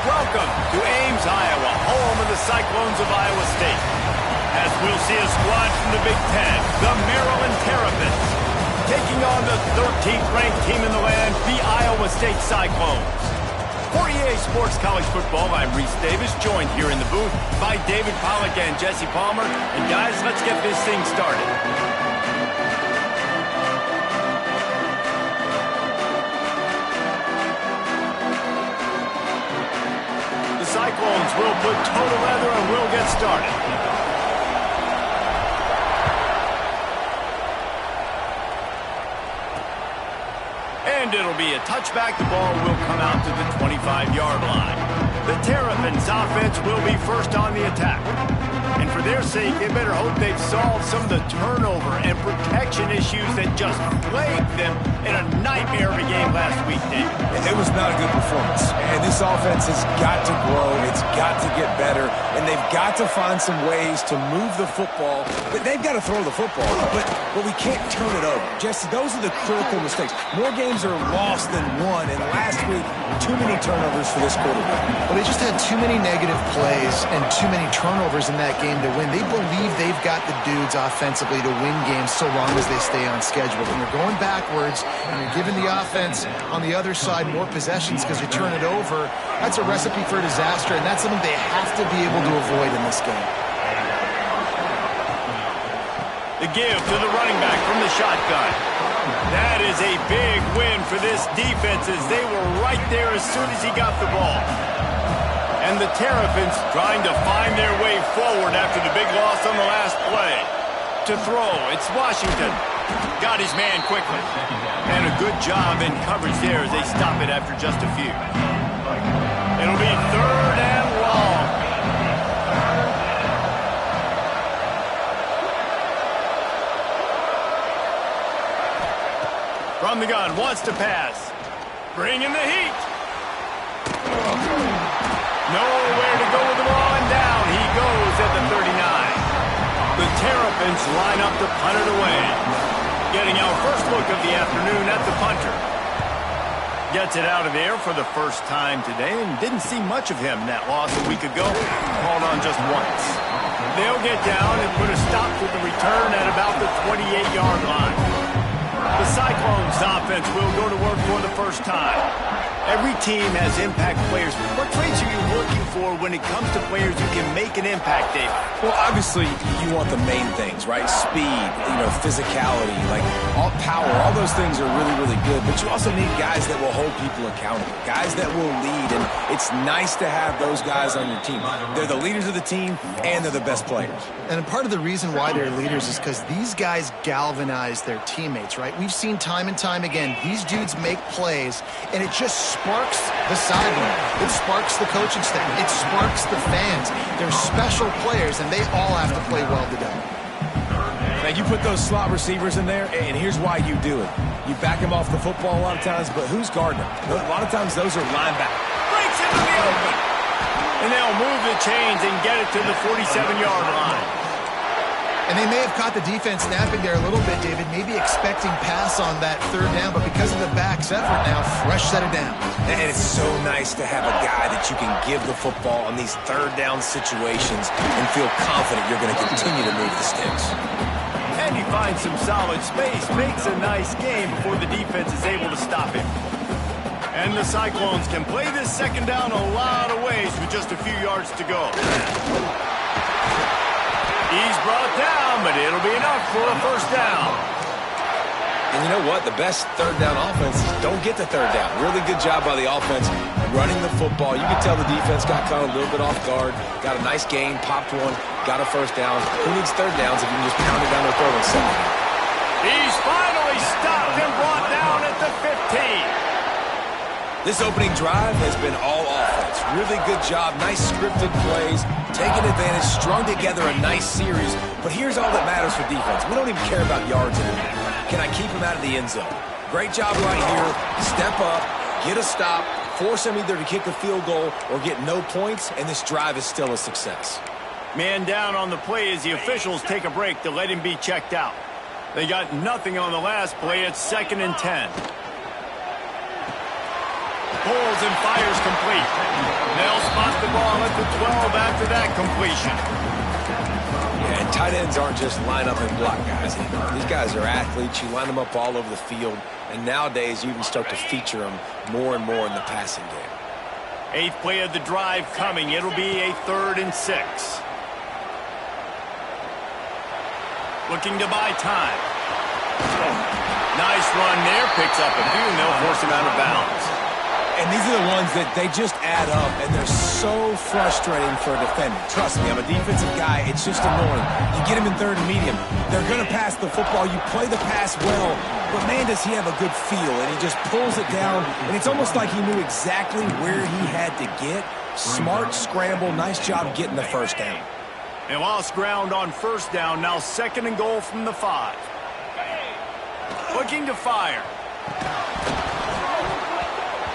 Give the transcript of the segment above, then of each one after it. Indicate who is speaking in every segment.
Speaker 1: Welcome to Ames, Iowa, home of the Cyclones of Iowa State. As we'll see a squad from the Big Ten, the Maryland Terrapins, taking on the 13th ranked team in the land, the Iowa State Cyclones. For EA Sports College Football, I'm Reese Davis, joined here in the booth by David Pollack and Jesse Palmer. And guys, let's get this thing started. Cyclones will put total leather and we'll get started. And it'll be a touchback. The ball will come out to the 25-yard line. The Terrapins offense will be first on the attack. And for their sake, they better hope they've solved some of the turnover and protection issues that just plagued them in a nightmare of a game last week, David.
Speaker 2: It was not a good performance. And this offense has got to grow. It's got to get better. And they've got to find some ways to move the football. But they've got to throw the football. But we can't turn it over. Jesse, those are the critical mistakes. More games are lost than won. And last week, too many turnovers for this quarterback.
Speaker 3: Well, they just had too many negative plays and too many turnovers in that game to win. They believe they've got the dudes offensively to win games so long as they stay on schedule. When you're going backwards and you're giving the offense on the other side more possessions because you turn it over, that's a recipe for disaster, and that's something they have to be able to avoid in this game.
Speaker 1: The give to the running back from the shotgun. That is a big win for this defense as they were right there as soon as he got the ball. And the Terrapins trying to find their way forward after the big loss on the last play. To throw, it's Washington. Got his man quickly. And a good job in coverage there as they stop it after just a few. It'll be 3rd and long. From the gun, wants to pass. Bringing the heat. Nowhere to go with the ball, and down he goes at the 39. The Terrapins line up to punt it away. Getting our first look of the afternoon at the punter. Gets it out of there for the first time today and didn't see much of him in that loss a week ago. Called on just once. They'll get down and put a stop to the return at about the 28-yard line. The Cyclones offense will go to work for the first time. Every team has impact players. What traits are you looking for when it comes to players who can make an impact, David?
Speaker 2: Well, obviously, you want the main things, right? Speed, physicality, like all power. All those things are really, really good. But you also need guys that will hold people accountable, guys that will lead. And it's nice to have those guys on your team. They're the leaders of the team, and they're the best players.
Speaker 3: And part of the reason why they're leaders is because these guys galvanize their teammates, right? We've seen time and time again, these dudes make plays, and it just sparks the sideline. It sparks the coaching staff. It sparks the fans. They're special players, and they all have to play well together.
Speaker 2: Now, you put those slot receivers in there, and here's why you do it. You back them off the football a lot of times, but who's guarding them? A lot of times, those are linebackers.
Speaker 1: Breaks into the open. And they'll move the chains and get it to the 47-yard line.
Speaker 3: And they may have caught the defense napping there a little bit, David, maybe expecting pass on that 3rd down, but because of the back's effort now, fresh set of downs.
Speaker 2: And it's so nice to have a guy that you can give the football on these 3rd down situations and feel confident you're going to continue to move the sticks.
Speaker 1: And he finds some solid space, makes a nice game before the defense is able to stop him. And the Cyclones can play this 2nd down a lot of ways with just a few yards to go. He's brought down, but it'll be enough for a 1st down.
Speaker 2: you know what? The best third down offense don't get the third down. Really good job by the offense running the football. You can tell the defense got caught a little bit off guard. Got a nice gain, popped one, got a first down. Who needs third downs if you can just pound it down their throat on second?
Speaker 1: He's finally stopped and brought down at the 15.
Speaker 2: This opening drive has been all offense. Really good job. Nice scripted plays. Taking advantage. Strung together a nice series. But here's all that matters for defense. We don't even care about yards anymore. Can I keep him out of the end zone? Great job right here. Step up. Get a stop. Force him either to kick a field goal or get no points. And this drive is still a success.
Speaker 1: Man down on the play as the officials take a break to let him be checked out. They got nothing on the last play. It's 2nd and 10. Pulls and fires complete. They'll spot the ball at the 12 after that completion.
Speaker 2: Yeah, and tight ends aren't just line up and block guys anymore. These guys are athletes. You line them up all over the field. And nowadays, you even start to feature them more and more in the passing game.
Speaker 1: 8th play of the drive coming. It'll be a 3rd and 6. Looking to buy time. Nice run there. Picks up a few, and they'll force him out of bounds.
Speaker 2: And these are the ones that they just add up, and they're so frustrating for a defender. Trust me, I'm a defensive guy. It's just annoying. You get him in 3rd and medium. They're going to pass the football. You play the pass well, but man, does he have a good feel, and he just pulls it down, and it's almost like he knew exactly where he had to get. Smart scramble. Nice job getting the first down.
Speaker 1: They lost ground on first down. Now 2nd and goal from the 5. Looking to fire.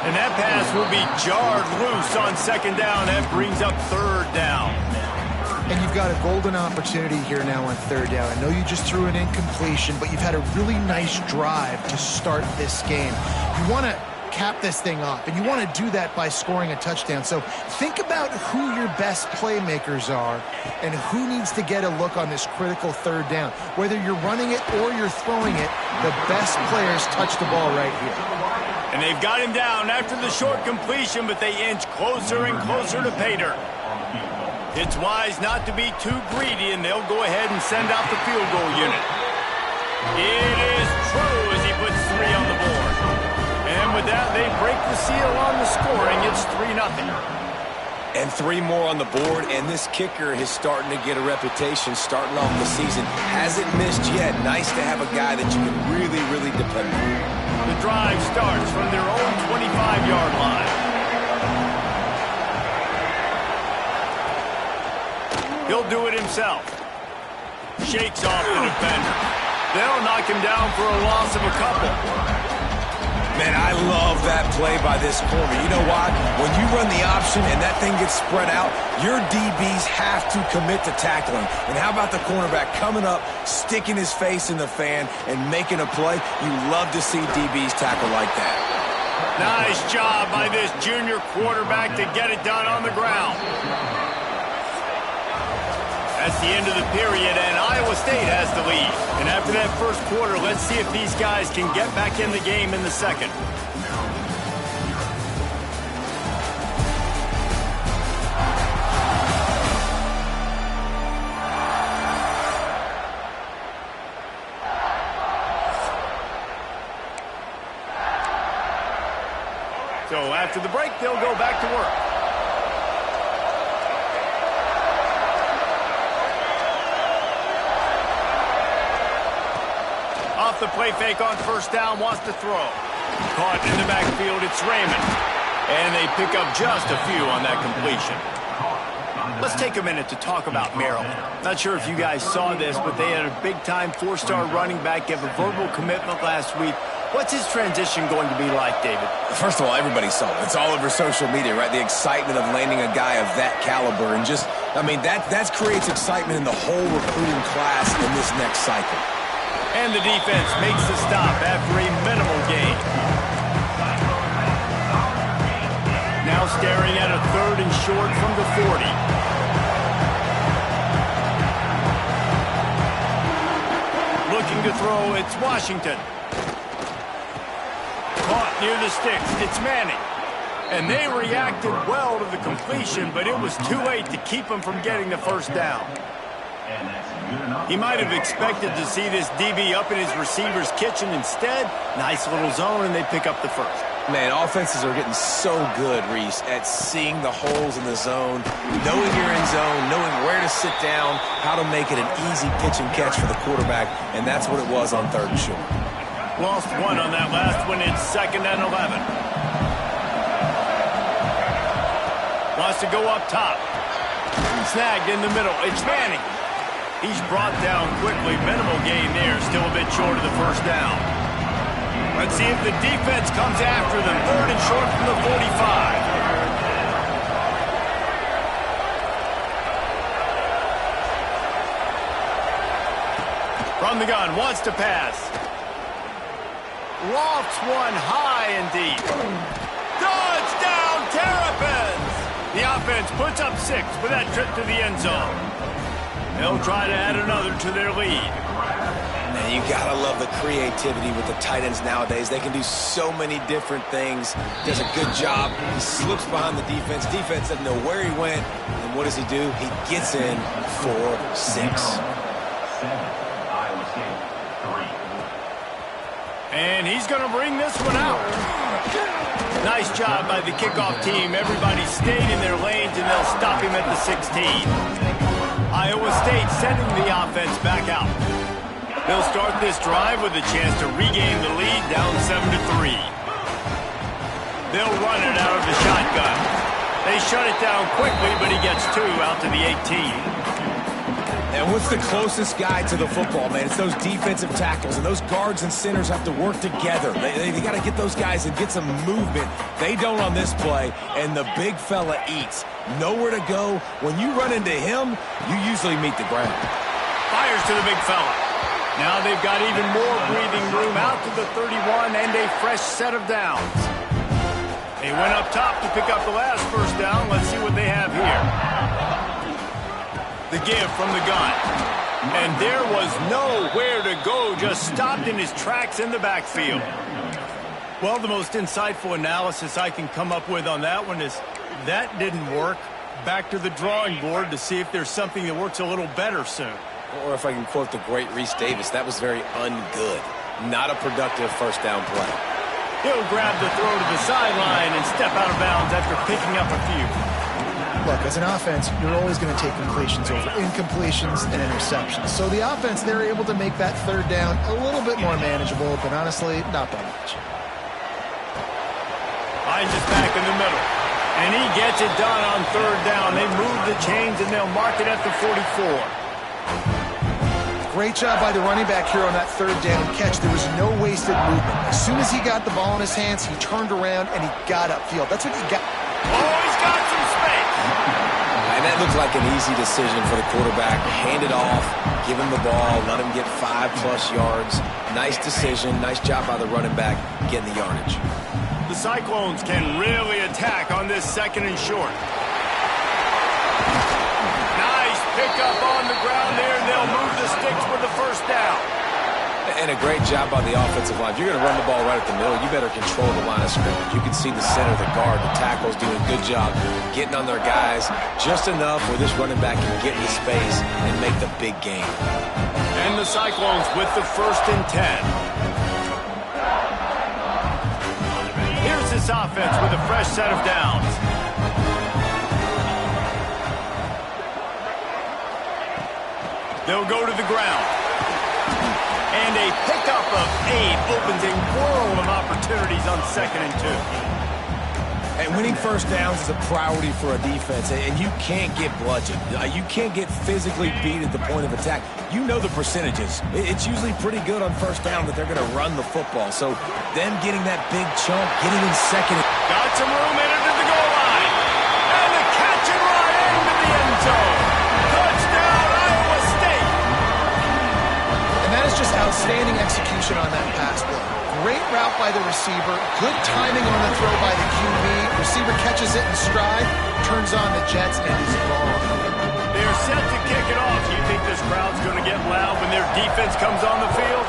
Speaker 1: And that pass will be jarred loose on 2nd down. That brings up 3rd down.
Speaker 3: And you've got a golden opportunity here now on 3rd down. I know you just threw an incompletion, but you've had a really nice drive to start this game. You want to cap this thing off, and you want to do that by scoring a touchdown. So think about who your best playmakers are and who needs to get a look on this critical 3rd down. Whether you're running it or you're throwing it, the best players touch the ball right here.
Speaker 1: And they've got him down after the short completion, but they inch closer and closer to pay dirt. It's wise not to be too greedy, and they'll go ahead and send out the field goal unit. It is true as he puts 3 on the board. And with that, they break the seal on the scoring. It's 3-0.
Speaker 2: And 3 more on the board, and this kicker is starting to get a reputation starting off the season. Hasn't missed yet. Nice to have a guy that you can really, really depend on.
Speaker 1: The drive starts from their own 25-yard line. He'll do it himself. Shakes off the defender. They'll knock him down for a loss of a couple.
Speaker 2: Man, I love that play by this corner. You know why? When you run the option and that thing gets spread out, your DBs have to commit to tackling. And how about the cornerback coming up, sticking his face in the fan, and making a play? You love to see DBs tackle like that.
Speaker 1: Nice job by this junior quarterback to get it done on the ground. That's the end of the period, and Iowa State has the lead. And after that first quarter, let's see if these guys can get back in the game in the second. So after the break, they'll go back to work. Off the play fake on first down, wants to throw. Caught in the backfield, it's Raymond. And they pick up just a few on that completion. Let's take a minute to talk about Maryland. Not sure if you guys saw this, but they had a big-time 4-star running back give a verbal commitment last week. What's his transition going to be like, David?
Speaker 2: First of all, everybody saw it. It's all over social media, right? The excitement of landing a guy of that caliber. And just, I mean, that creates excitement in the whole recruiting class in this next cycle.
Speaker 1: And the defense makes the stop after a minimal gain. Now staring at a 3rd and short from the 40. Looking to throw, it's Washington. Caught near the sticks, it's Manning. And they reacted well to the completion, but it was too late to keep him from getting the first down. He might have expected to see this DB up in his receiver's kitchen. Instead, nice little zone, and they pick up the first.
Speaker 2: Man, offenses are getting so good, Reese, at seeing the holes in the zone, knowing you're in zone, knowing where to sit down, how to make it an easy pitch and catch for the quarterback, and that's what it was on 3rd and short.
Speaker 1: Lost one on that last one. It's 2nd and 11. Wants to go up top. Snagged in the middle. It's Manning. He's brought down quickly. Minimal gain there. Still a bit short of the first down. Let's see if the defense comes after them. 3rd and short from the 45. From the gun, wants to pass. Lofts one high and deep. Touchdown, Terrapins! The offense puts up 6 with that trip to the end zone. They'll try to add another to their lead.
Speaker 2: Man, you gotta love the creativity with the tight ends nowadays. They can do so many different things. Does a good job. He slips behind the defense. Defense doesn't know where he went. And what does he do? He gets in for 6.
Speaker 1: And he's going to bring this one out. Nice job by the kickoff team. Everybody stayed in their lanes, and they'll stop him at the 16. Iowa State sending the offense back out. They'll start this drive with a chance to regain the lead, down 7-3. They'll run it out of the shotgun. They shut it down quickly, but he gets 2 out to the 18.
Speaker 2: And what's the closest guy to the football, man? It's those defensive tackles, and those guards and centers have to work together. They got to get those guys and get some movement. They don't on this play, and the big fella eats. Nowhere to go. When you run into him, you usually meet the ground.
Speaker 1: Fires to the big fella. Now they've got even more breathing room out to the 31 and a fresh set of downs. They went up top to pick up the last first down. Let's see what they have here. The give from the gun. And there was nowhere to go, just stopped in his tracks in the backfield. Well, the most insightful analysis I can come up with on that one is that didn't work. Back to the drawing board to see if there's something that works a little better soon.
Speaker 2: Or if I can quote the great Reese Davis, that was very ungood. Not a productive first down play.
Speaker 1: He'll grab the throw to the sideline and step out of bounds after picking up a few.
Speaker 3: Look, as an offense, you're always going to take completions over incompletions and interceptions. So the offense, they're able to make that 3rd down a little bit more manageable, but honestly, not that much.
Speaker 1: Hines is back in the middle, and he gets it done on 3rd down. They move the chains, and they'll mark it at the 44.
Speaker 3: Great job by the running back here on that 3rd down catch. There was no wasted movement. As soon as he got the ball in his hands, he turned around, and he got upfield. That's what he got.
Speaker 1: Oh, he's got some space.
Speaker 2: And that looked like an easy decision for the quarterback. Hand it off, give him the ball, let him get 5+ yards. Nice decision. Nice job by the running back getting the yardage.
Speaker 1: The Cyclones can really attack on this 2nd and short. Nice pickup on the ground there, and they'll move the sticks with the first down.
Speaker 2: And a great job by the offensive line. If you're going to run the ball right at the middle, you better control the line of scrimmage. You can see the center, the guard, the tackles doing a good job getting on their guys just enough where this running back can get into space and make the big game.
Speaker 1: And the Cyclones with the 1st and 10. Here's this offense with a fresh set of downs. They'll go to the ground. And a pickup of 8 opens a world of opportunities on 2nd and 2.
Speaker 2: And winning first downs is a priority for a defense, and you can't get bludgeoned. You can't get physically beat at the point of attack. You know the percentages. It's usually pretty good on first down that they're going to run the football. So them getting that big chunk, getting in 2nd.
Speaker 1: Got some room in it to the goal line. And the catch and run into the end zone. Touchdown, Iowa State.
Speaker 3: And that is just outstanding execution on that pass play. Great route by the receiver. Good timing on the throw by the QB. Receiver catches it in stride, turns on the jets, and is gone.
Speaker 1: They're set to kick it off. You think this crowd's going to get loud when their defense comes on the field?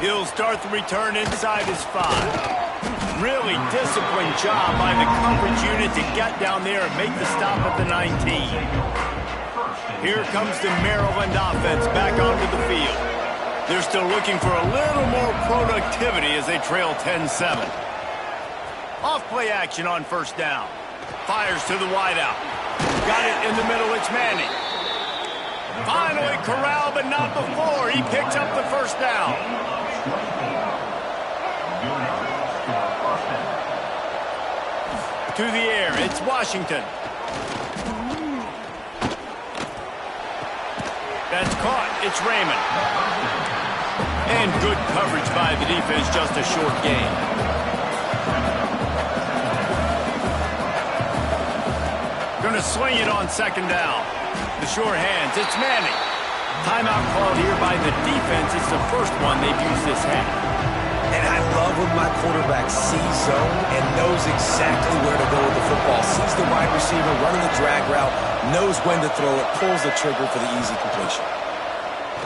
Speaker 1: He'll start the return inside his 5. Really disciplined job by the coverage unit to get down there and make the stop at the 19. Here comes the Maryland offense back onto the field. They're still looking for a little more productivity as they trail 10-7. Off-play action on first down. Fires to the wideout. Got it in the middle. It's Manning. Finally corralled, but not before. He picks up the first down. To the air. It's Washington. That's caught. It's Raymond. And good coverage by the defense. Just a short gain. Going to swing it on second down. The short hands, it's Manning. Timeout called here by the defense. It's the first one they've used this half.
Speaker 2: And I love when my quarterback sees zone and knows exactly where to go with the football. Sees the wide receiver running the drag route, knows when to throw it, pulls the trigger for the easy completion.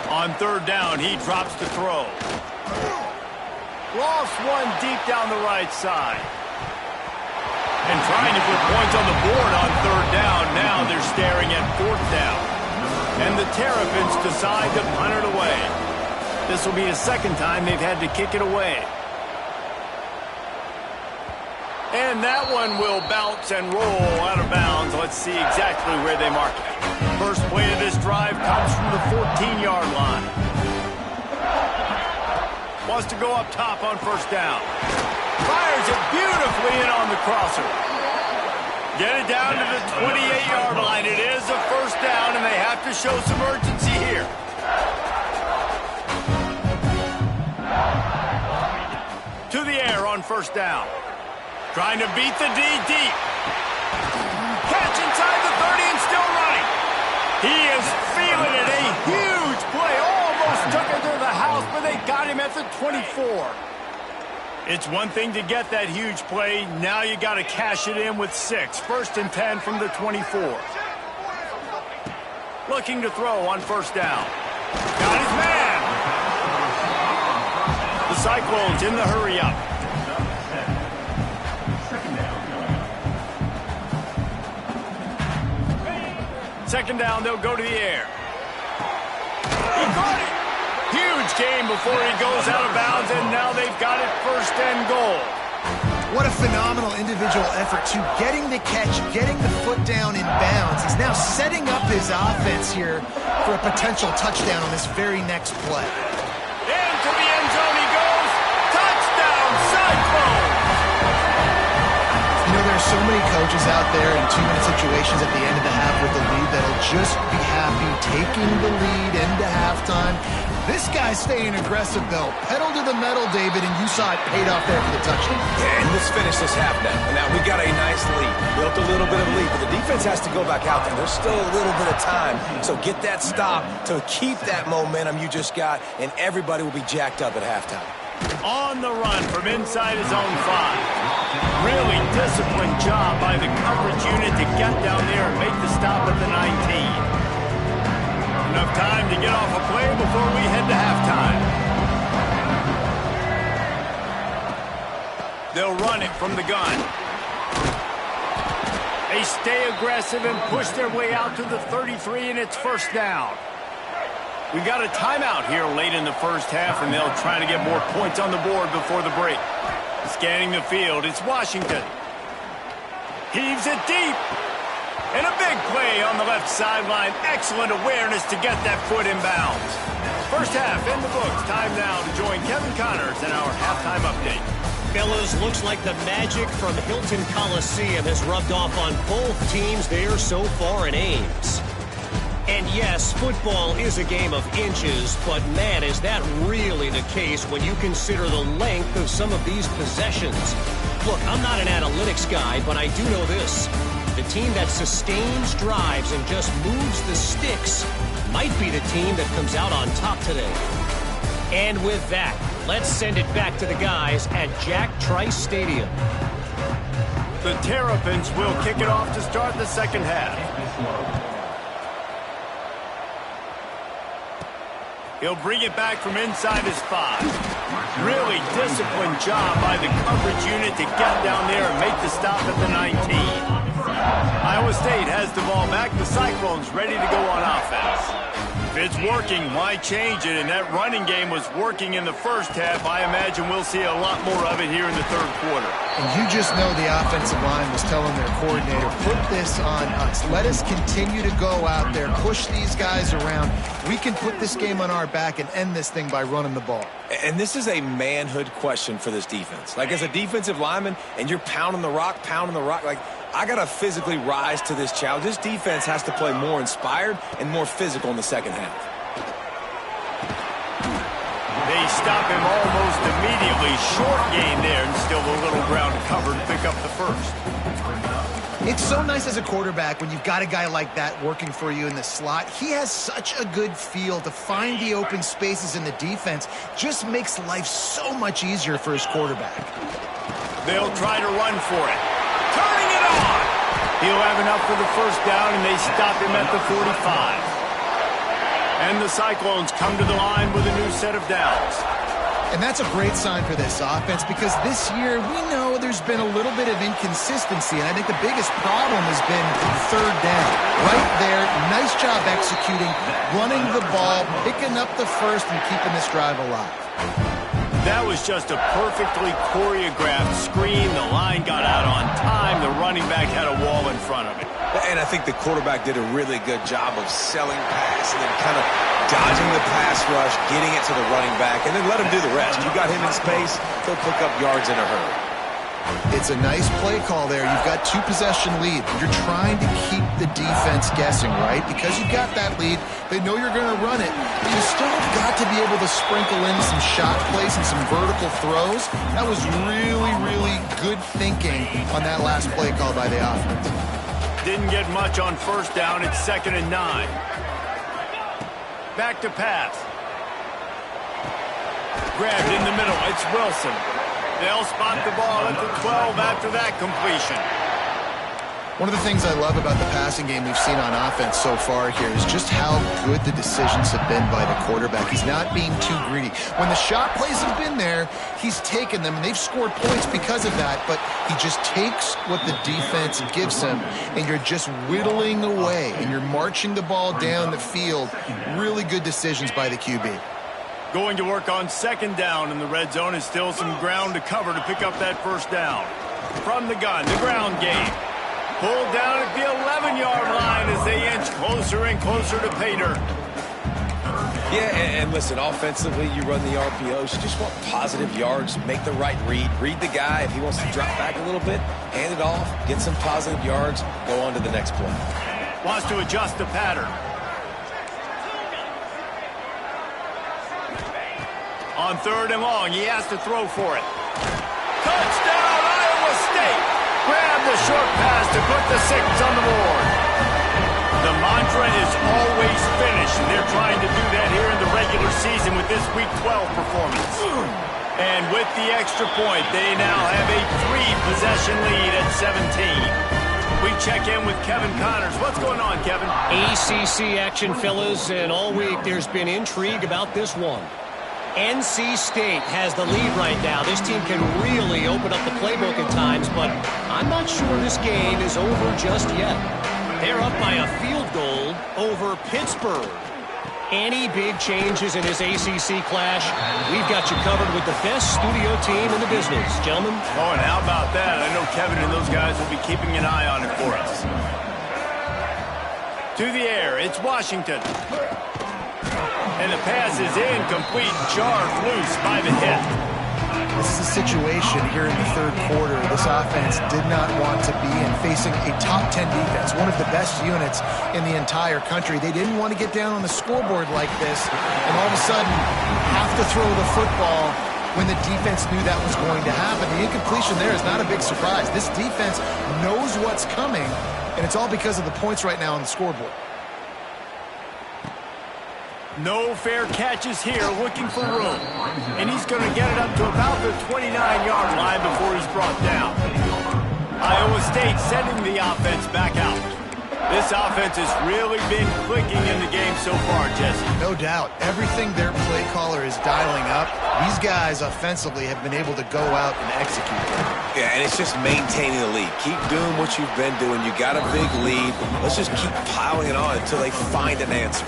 Speaker 1: On third down, he drops to throw. Lost one deep down the right side. And trying to put points on the board on third down. Now they're staring at fourth down. And the Terrapins decide to punt it away. This will be the second time they've had to kick it away. And that one will bounce and roll out of bounds. Let's see exactly where they mark it. First play of this drive comes from the 14-yard line. Wants to go up top on first down. Fires it beautifully in on the crosser. Get it down to the 28-yard line. It is a first down, and they have to show some urgency here. To the air on first down. Trying to beat the D deep. Catch inside the 30 and still running. He is feeling it. A huge play. Almost took it to the house, but they got him at the 24. It's one thing to get that huge play. Now you got to cash it in with 6. First and 10 from the 24. Looking to throw on first down. Got his man. The Cyclones in the hurry up. Second down, they'll go to the air. He caught it. Huge game before he goes out of bounds, and now they've got it first and goal.
Speaker 3: What a phenomenal individual effort to getting the catch, getting the foot down in bounds. He's now setting up his offense here for a potential touchdown on this very next play.
Speaker 1: Into the end zone he goes. Touchdown, Cyclones!
Speaker 3: You know, there are so many coaches out there in 2-minute situations at the end of the half with the lead that'll just be happy taking the lead into halftime. This guy's staying aggressive, though. Pedal to the metal, David, and you saw it paid off there for the touchdown.
Speaker 2: Yeah, and let's finish this half now. Now, we got a nice lead. Built a little bit of lead, but the defense has to go back out there. There's still a little bit of time. So get that stop to keep that momentum you just got, and everybody will be jacked up at halftime.
Speaker 1: On the run from inside his own 5. Really disciplined job by the coverage unit to get down there and make the stop at the 19. Enough time to get off a play before we head to halftime. They'll run it from the gun. They stay aggressive and push their way out to the 33, and it's first down. We got a timeout here late in the first half, and they'll try to get more points on the board before the break. Scanning the field, it's Washington. Heaves it deep. And a big play on the left sideline. Excellent awareness to get that foot in bounds. First half in the books. Time now to join Kevin Connors in our halftime update.
Speaker 4: Fellas, looks like the magic from Hilton Coliseum has rubbed off on both teams there so far in Ames. And yes, football is a game of inches, but man, is that really the case when you consider the length of some of these possessions. Look, I'm not an analytics guy, but I do know this. The team that sustains drives and just moves the sticks might be the team that comes out on top today. And with that, let's send it back to the guys at Jack Trice Stadium.
Speaker 1: The Terrapins will kick it off to start the second half. He'll bring it back from inside his 5. Really disciplined job by the coverage unit to get down there and make the stop at the 19. Iowa State has the ball back. The Cyclones ready to go on offense. If it's working, why change it? And that running game was working in the first half. I imagine we'll see a lot more of it here in the third quarter.
Speaker 3: And you just know the offensive line was telling their coordinator, put this on us. Let us continue to go out there, push these guys around. We can put this game on our back and end this thing by running the ball.
Speaker 2: And this is a manhood question for this defense. Like, as a defensive lineman, and you're pounding the rock, like, I got to physically rise to this challenge. This defense has to play more inspired and more physical in the second half.
Speaker 1: They stop him almost immediately. Short gain there, and still a little ground cover to pick up the first.
Speaker 3: It's so nice as a quarterback when you've got a guy like that working for you in the slot. He has such a good feel to find the open spaces in the defense. Just makes life so much easier for his quarterback.
Speaker 1: They'll try to run for it. Turning it on! He'll have enough for the first down, and they stop him at the 45. And the Cyclones come to the line with a new set of downs.
Speaker 3: And that's a great sign for this offense because this year we know there's been a little bit of inconsistency, and I think the biggest problem has been third down. Right there, nice job executing, running the ball, picking up the first, and keeping this drive alive.
Speaker 1: That was just a perfectly choreographed screen. The line got out on time. The running back had a wall in front of it.
Speaker 2: And I think the quarterback did a really good job of selling pass and then kind of dodging the pass rush, getting it to the running back, and then let him do the rest. You got him in space, he'll pick up yards in a hurry.
Speaker 3: It's a nice play call there. You've got 2-possession lead. You're trying to keep the defense guessing, right? Because you've got that lead, they know you're going to run it. But you still have got to be able to sprinkle in some shot plays and some vertical throws. That was really, really good thinking on that last play call by the offense.
Speaker 1: Didn't get much on first down. It's 2nd and 9. Back to pass. Grabbed in the middle. It's Wilson. They'll spot the ball at the 12 after that completion.
Speaker 3: One of the things I love about the passing game we've seen on offense so far here is just how good the decisions have been by the quarterback. He's not being too greedy. When the shot plays have been there, he's taken them, and they've scored points because of that, but he just takes what the defense gives him, and you're just whittling away, and you're marching the ball down the field. Really good decisions by the QB.
Speaker 1: Going to work on 2nd down in the red zone is still some ground to cover to pick up that first down. From the gun, the ground game. Pulled down at the 11-yard line as they inch closer and closer to pay dirt.
Speaker 2: Yeah, and listen, offensively, you run the RPOs. You just want positive yards, make the right read. Read the guy. If he wants to drop back a little bit, hand it off, get some positive yards, go on to the next play.
Speaker 1: Wants to adjust the pattern. On 3rd and long, he has to throw for it. Touchdown, Iowa State! Grab the short pass to put the 6 on the board. The mantra is always finish, and they're trying to do that here in the regular season with this Week 12 performance. And with the extra point, they now have a 3-possession lead at 17. We check in with Kevin Connors. What's going on, Kevin?
Speaker 4: ACC action, fellas, and all week there's been intrigue about this one. NC State has the lead right now. This team can really open up the playbook at times, but I'm not sure this game is over just yet. They're up by a field goal over Pittsburgh. Any big changes in this ACC clash, we've got you covered with the best studio team in the business. Gentlemen?
Speaker 1: Oh, and how about that? I know Kevin and those guys will be keeping an eye on it for us. To the air, it's Washington. And the pass is incomplete, jarred loose by the hit.
Speaker 3: This is a situation here in the third quarter this offense did not want to be in, facing a top 10 defense, one of the best units in the entire country. They didn't want to get down on the scoreboard like this, and all of a sudden have to throw the football when the defense knew that was going to happen. The incompletion there is not a big surprise. This defense knows what's coming, and it's all because of the points right now on the scoreboard.
Speaker 1: No fair catches here, looking for room. And he's going to get it up to about the 29-yard line before he's brought down. Iowa State sending the offense back out. This offense has really been clicking in the game so far, Jesse.
Speaker 3: No doubt. Everything their play caller is dialing up, these guys offensively have been able to go out and execute.
Speaker 2: Yeah, and it's just maintaining the lead. Keep doing what you've been doing. You got a big lead. Let's just keep piling it on until they find an answer.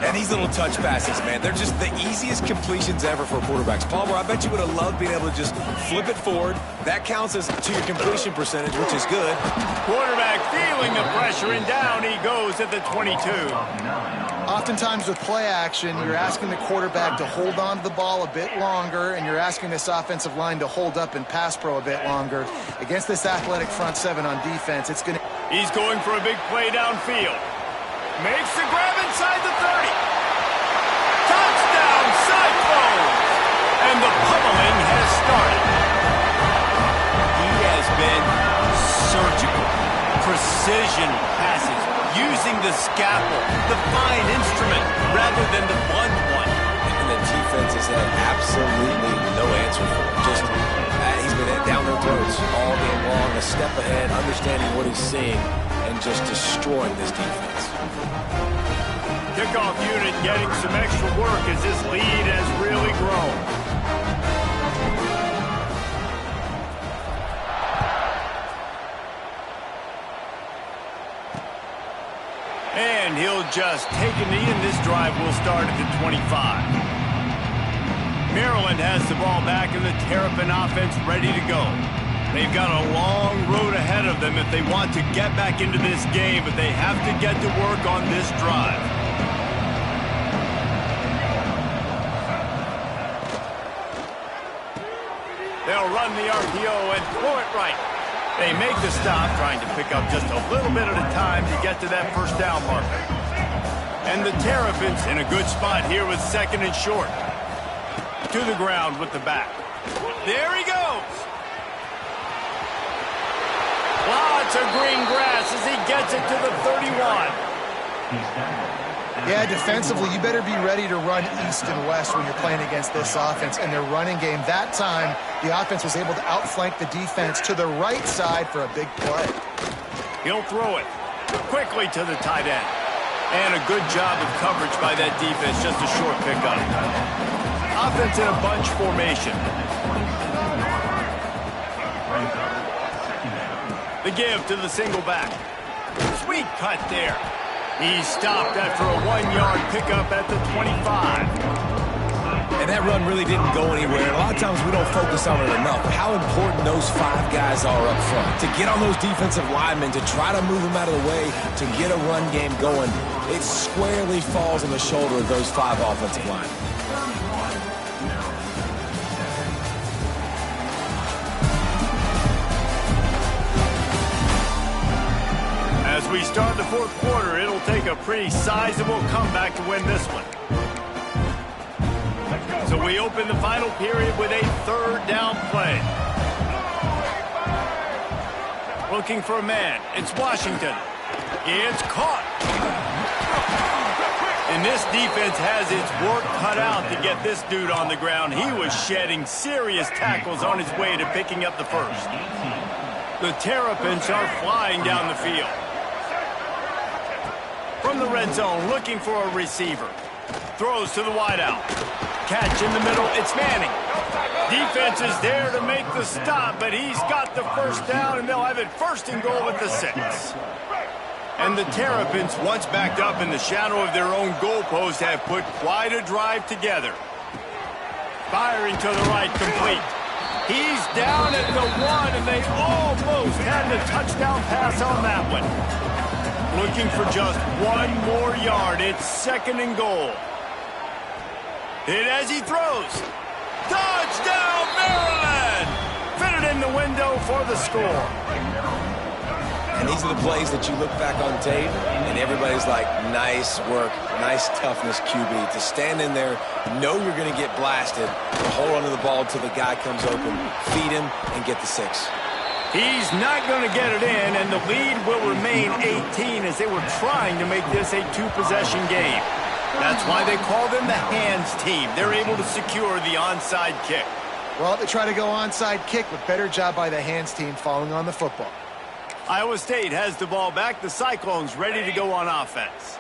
Speaker 2: And these little touch passes, man, they're just the easiest completions ever for quarterbacks. Palmer, I bet you would have loved being able to just flip it forward. That counts as to your completion percentage, which is good.
Speaker 1: Quarterback feeling the pressure, and down he goes at the 22.
Speaker 3: Oftentimes with play action, you're asking the quarterback to hold on to the ball a bit longer, and you're asking this offensive line to hold up in pass pro a bit longer. Against this athletic front seven on defense, it's going to...
Speaker 1: He's going for a big play downfield. Makes the grab inside the 30. Touchdown, Cyclones! And the pummeling has started. He has been surgical. Precision passes, using the scalpel, the fine instrument, rather than the blunt one.
Speaker 2: And the defense has had absolutely no answer for him. Just, he's been down their throats all game long, a step ahead, understanding what he's seeing, and just destroying this defense.
Speaker 1: Kickoff unit getting some extra work as this lead has really grown. And he'll just take a knee, and this drive will start at the 25. Maryland has the ball back, and the Terrapin offense ready to go. They've got a long road ahead of them if they want to get back into this game, but they have to get to work on this drive. They'll run the RPO and throw it right. They make the stop, trying to pick up just a little bit at a time to get to that first down marker. And the Terrapins in a good spot here with second and short. To the ground with the back. There he goes. Lots of green grass as he gets it to the 31.
Speaker 3: Yeah, defensively, you better be ready to run east and west when you're playing against this offense and their running game. That time, the offense was able to outflank the defense to the right side for a big play.
Speaker 1: He'll throw it quickly to the tight end. And a good job of coverage by that defense, just a short pickup. Offense in a bunch formation. The give to the single back. Sweet cut there. He stopped after a 1-yard pickup at the 25.
Speaker 2: And that run really didn't go anywhere. And a lot of times we don't focus on it enough. How important those 5 guys are up front. To get on those defensive linemen, to try to move them out of the way, to get a run game going, it squarely falls on the shoulder of those 5 offensive linemen.
Speaker 1: As we start the fourth quarter, it'll take a pretty sizable comeback to win this one. So we open the final period with a third down play. Looking for a man. It's Washington. It's caught. And this defense has its work cut out to get this dude on the ground. He was shedding serious tackles on his way to picking up the first. The Terrapins are flying down the field. From the red zone, looking for a receiver. Throws to the wideout. Catch in the middle, it's Manning. Defense is there to make the stop, but he's got the first down, and they'll have it first and goal at the 6. And the Terrapins, once backed up in the shadow of their own goalpost, have put quite a drive together. Firing to the right, complete. He's down at the 1, and they almost had the touchdown pass on that one. Looking for just 1 more yard. It's second and goal. Hit as he throws. Touchdown, Maryland! Fitted in the window for the score.
Speaker 2: And these are the plays that you look back on tape, and everybody's like, nice work, nice toughness, QB. To stand in there, know you're going to get blasted, hold onto the ball until the guy comes open, feed him, and get the 6.
Speaker 1: He's not going to get it in, and the lead will remain 18 as they were trying to make this a 2-possession game. That's why they call them the hands team. They're able to secure the onside kick.
Speaker 3: Well, they try to go onside kick, but better job by the hands team following on the football.
Speaker 1: Iowa State has the ball back. The Cyclones ready to go on offense.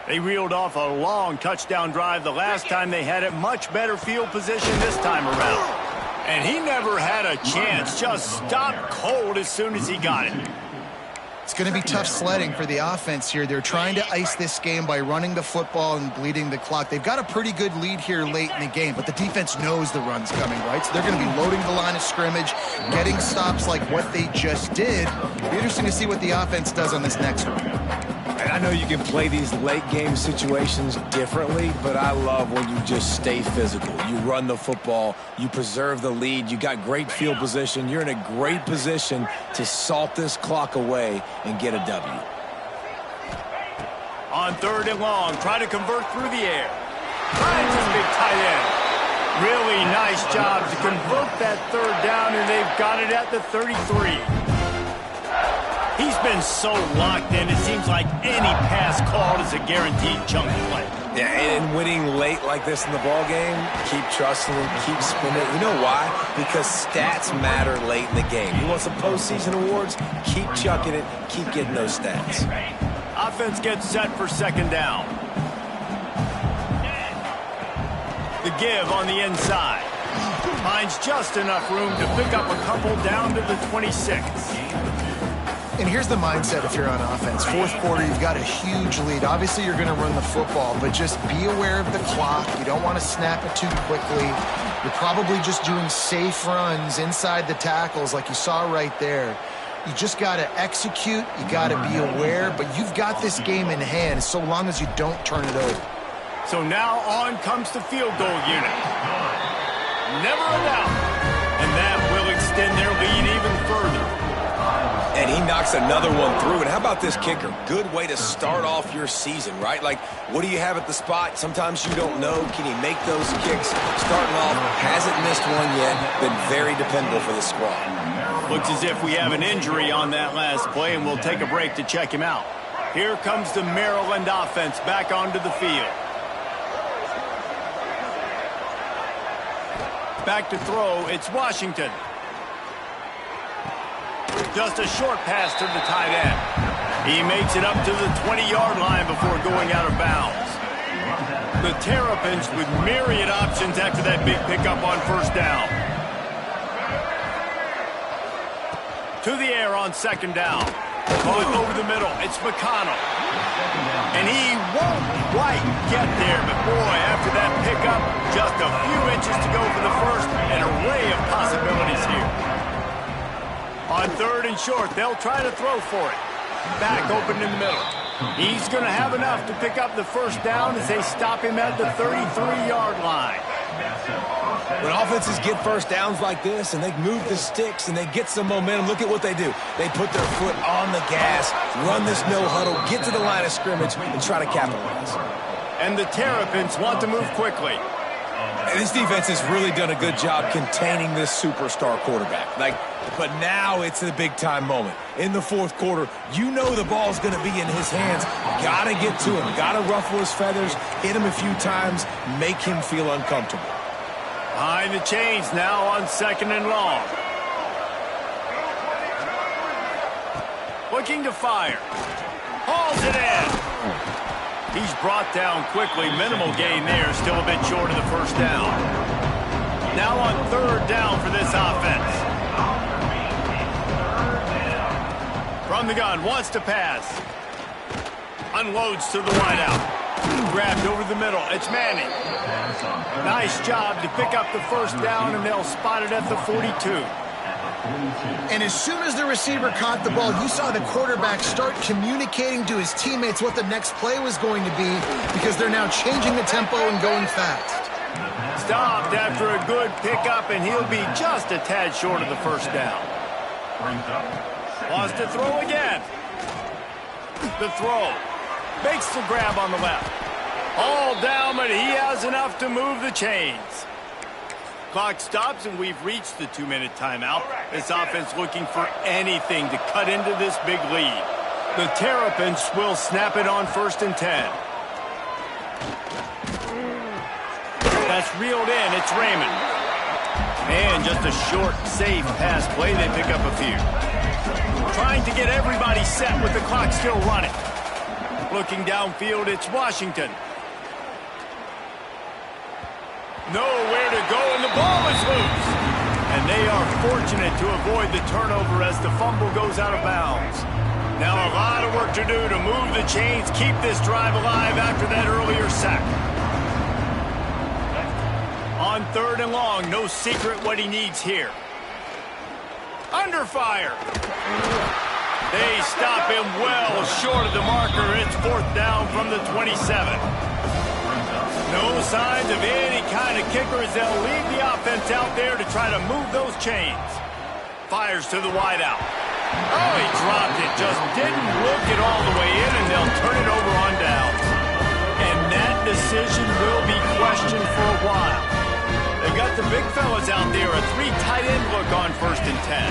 Speaker 1: They reeled off a long touchdown drive the last time they had it. Much better field position this time around. And he never had a chance. Just stopped cold as soon as he got it.
Speaker 3: It's going to be tough sledding for the offense here. They're trying to ice this game by running the football and bleeding the clock. They've got a pretty good lead here late in the game, but the defense knows the run's coming, right? So they're going to be loading the line of scrimmage, getting stops like what they just did. It'll be interesting to see what the offense does on this next one.
Speaker 2: And I know you can play these late game situations differently, but I love when you just stay physical. You run the football, you preserve the lead, you got great field position. You're in a great position to salt this clock away and get a W.
Speaker 1: On 3rd and long, try to convert through the air. Finds his big tight end. Really nice job to convert that 3rd down, and they've got it at the 33. He's been so locked in, it seems like any pass called is a guaranteed chunk play.
Speaker 2: Yeah, and winning late like this in the ball game, keep trusting him, keep spinning. You know why? Because stats matter late in the game. You want some postseason awards? Keep chucking it, keep getting those stats.
Speaker 1: Offense gets set for 2nd down. The give on the inside. Finds just enough room to pick up a couple down to the 26.
Speaker 3: And here's the mindset if you're on offense. 4th quarter, you've got a huge lead. Obviously, you're going to run the football, but just be aware of the clock. You don't want to snap it too quickly. You're probably just doing safe runs inside the tackles like you saw right there. You just got to execute. You got to be aware, but you've got this game in hand so long as you don't turn it over.
Speaker 1: So now on comes the field goal unit. Never a doubt. And that will extend their lead even further.
Speaker 2: And he knocks another one through. And how about this kicker? Good way to start off your season, right? Like, what do you have at the spot? Sometimes you don't know. Can he make those kicks? Starting off, hasn't missed one yet. Been very dependable for the squad.
Speaker 1: Looks as if we have an injury on that last play, and we'll take a break to check him out. Here comes the Maryland offense back onto the field. Back to throw, it's Washington. Just a short pass to the tight end. He makes it up to the 20-yard line before going out of bounds. The Terrapins with myriad options after that big pickup on 1st down. To the air on 2nd down. Caught over the middle. It's McConnell. And he won't quite get there, but boy, after that pickup, just a few inches to go for the first. An array of possibilities here. On 3rd and short, they'll try to throw for it. Back open in the middle. He's going to have enough to pick up the 1st down as they stop him at the 33-yard line.
Speaker 2: When offenses get 1st downs like this and they move the sticks and they get some momentum, look at what they do. They put their foot on the gas, run this no huddle, get to the line of scrimmage, and try to capitalize.
Speaker 1: And the Terrapins want to move quickly.
Speaker 2: And this defense has really done a good job containing this superstar quarterback. But now it's a big-time moment. In the 4th quarter, you know the ball's going to be in his hands. Got to get to him. Got to ruffle his feathers, hit him a few times, make him feel uncomfortable.
Speaker 1: Behind the chains now on 2nd and long. Looking to fire. Hauls it in. He's brought down quickly. Minimal gain there. Still a bit short of the 1st down. Now on 3rd down for this offense. From the gun, wants to pass. Unloads to the wideout. Grabbed over the middle. It's Manning. Nice job to pick up the 1st down, and they'll spot it at the 42.
Speaker 3: And as soon as the receiver caught the ball, you saw the quarterback start communicating to his teammates what the next play was going to be because they're now changing the tempo and going fast.
Speaker 1: Stopped after a good pickup, and he'll be just a tad short of the 1st down. Wants to throw again. The throw. Makes the grab on the left. All down, but he has enough to move the chains. Clock stops, and we've reached the 2-minute timeout. This offense looking for anything to cut into this big lead. The Terrapins will snap it on 1st and 10. That's reeled in. It's Raymond. And just a short, safe pass play. They pick up a few. trying to get everybody set with the clock still running. Looking downfield, it's Washington. Nowhere to go, and the ball is loose. And they are fortunate to avoid the turnover as the fumble goes out of bounds. Now a lot of work to do to move the chains, keep this drive alive after that earlier sack. On 3rd and long, no secret what he needs here. Under fire. They stop him well short of the marker. It's 4th down from the 27. No signs of any kind of kickers. They'll leave the offense out there to try to move those chains. Fires to the wideout. Oh, he dropped it. Just didn't look it all the way in, and they'll turn it over on down. And that decision will be questioned for a while. They've got the big fellas out there. A 3 tight end look on 1st and 10.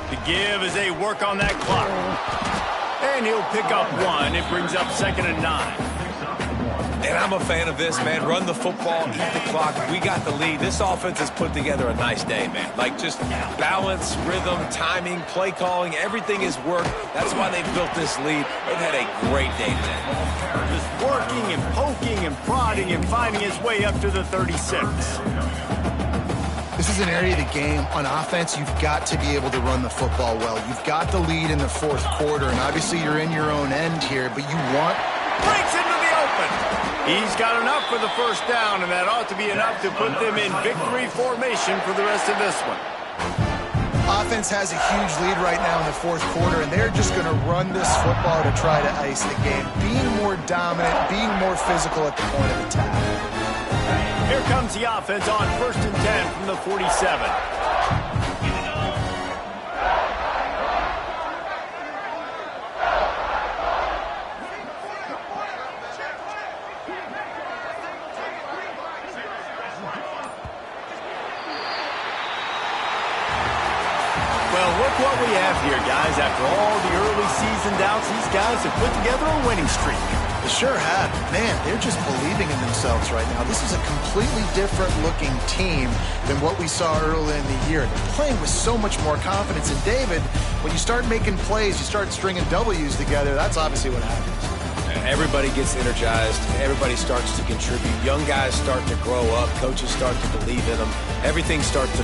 Speaker 1: To give as they work on that clock. And he'll pick up 1. It brings up 2nd and 9.
Speaker 2: And I'm a fan of this, man. Run the football, eat the clock. We got the lead. This offense has put together a nice day, man. Like, just balance, rhythm, timing, play calling, everything has worked. That's why they've built this lead. They've had a great day today.
Speaker 1: Just working and poking and prodding and finding his way up to the 36.
Speaker 3: This is an area of the game. On offense, you've got to be able to run the football well. You've got the lead in the 4th quarter, and obviously you're in your own end here, but you want...
Speaker 1: Breaks into the open. He's got enough for the 1st down, and that ought to be enough to put them in victory formation for the rest of this one.
Speaker 3: Offense has a huge lead right now in the 4th quarter, and they're just going to run this football to try to ice the game. Being more dominant, being more physical at the point of attack.
Speaker 1: Here comes the offense on 1st and 10 from the 47. Look what we have here, guys. After all the early season doubts, these guys have put together a winning streak.
Speaker 3: They sure have. Man, they're just believing in themselves right now. This is a completely different looking team than what we saw early in the year. They're playing with so much more confidence. And David, when you start making plays, you start stringing W's together, that's obviously what happens.
Speaker 2: Everybody gets energized. Everybody starts to contribute. Young guys start to grow up. Coaches start to believe in them. Everything starts to